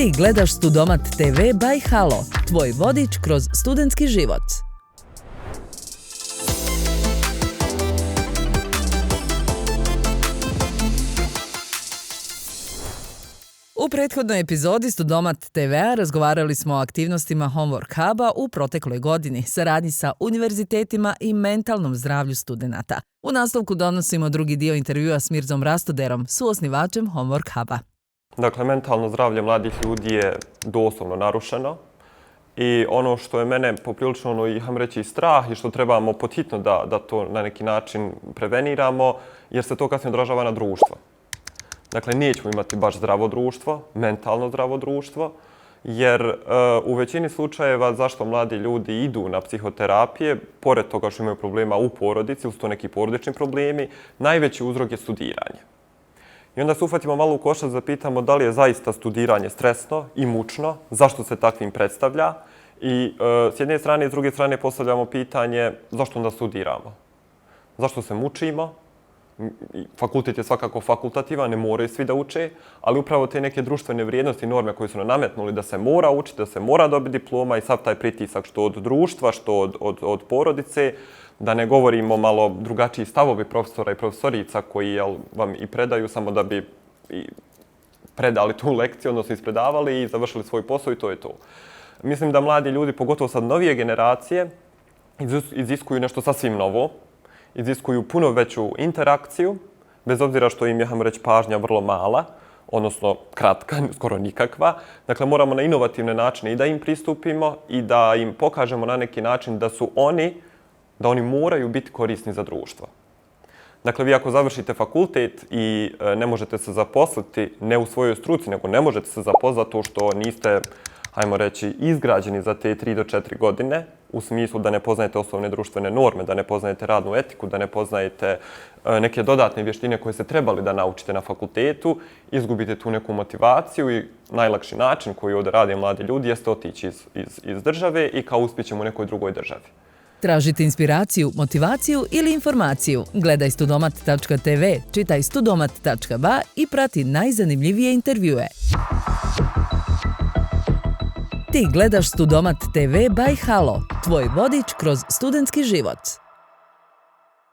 Ti gledaš Studomat TV by Halo, tvoj vodič kroz studentski život. U prethodnoj epizodi Studomat TV-a razgovarali smo o aktivnostima Homework Huba u protekloj godini, saradnji sa univerzitetima i mentalnom zdravlju studenata. U nastavku donosimo drugi dio intervjua s Mirzom Rastoderom, suosnivačem Homework Huba. Dakle, mentalno zdravlje mladih ljudi je doslovno narušeno i ono što je mene poprilično i strah i što trebamo podhitno da to na neki način preveniramo, jer se to kasnije odražava na društvo. Dakle, nećemo imati baš zdravo društvo, mentalno zdravo društvo, jer u većini slučajeva zašto mladi ljudi idu na psihoterapije, pored toga što imaju problema u porodici ili su to neki porodični problemi, najveći uzrok je studiranje. I onda se uhvatimo malo u koštac, zapitamo da li je zaista studiranje stresno i mučno, zašto se takvim predstavlja i s jedne strane i s druge strane postavljamo pitanje zašto onda studiramo, zašto se mučimo. Fakultet je svakako fakultativan, ne moraju svi da uče, ali upravo te neke društvene vrijednosti i norme koje su nam nametnuli da se mora učiti, da se mora dobiti diploma i sav taj pritisak što od društva, što od porodice, da ne govorimo malo drugačiji stavovi profesora i profesorica koji vam i predaju samo da bi predali tu lekciju, odnosno ispredavali i završili svoj posao i to je to. Mislim da mladi ljudi, pogotovo sad novije generacije, iziskuju nešto sasvim novo, iziskuju puno veću interakciju, bez obzira što im je, pažnja vrlo mala, odnosno kratka, skoro nikakva. Dakle, moramo na inovativne načine i da im pristupimo i da im pokažemo na neki način da oni moraju biti korisni za društvo. Dakle, vi ako završite fakultet i ne možete se zaposliti, ne u svojoj struci, nego ne možete se zaposliti zato što niste, izgrađeni za te 3 do 4 godine, u smislu da ne poznajete osnovne društvene norme, da ne poznajete radnu etiku, da ne poznajete neke dodatne vještine koje ste trebali da naučite na fakultetu, izgubite tu neku motivaciju i najlakši način koji ovdje rade mladi ljudi jeste otići iz države i kao uspjećemo u nekoj drugoj državi. Tražite inspiraciju, motivaciju ili informaciju? Gledaj studomat.tv, čitaj studomat.ba i prati najzanimljivije intervjue. Ti gledaš Studomat TV by Halo, tvoj vodič kroz studentski život.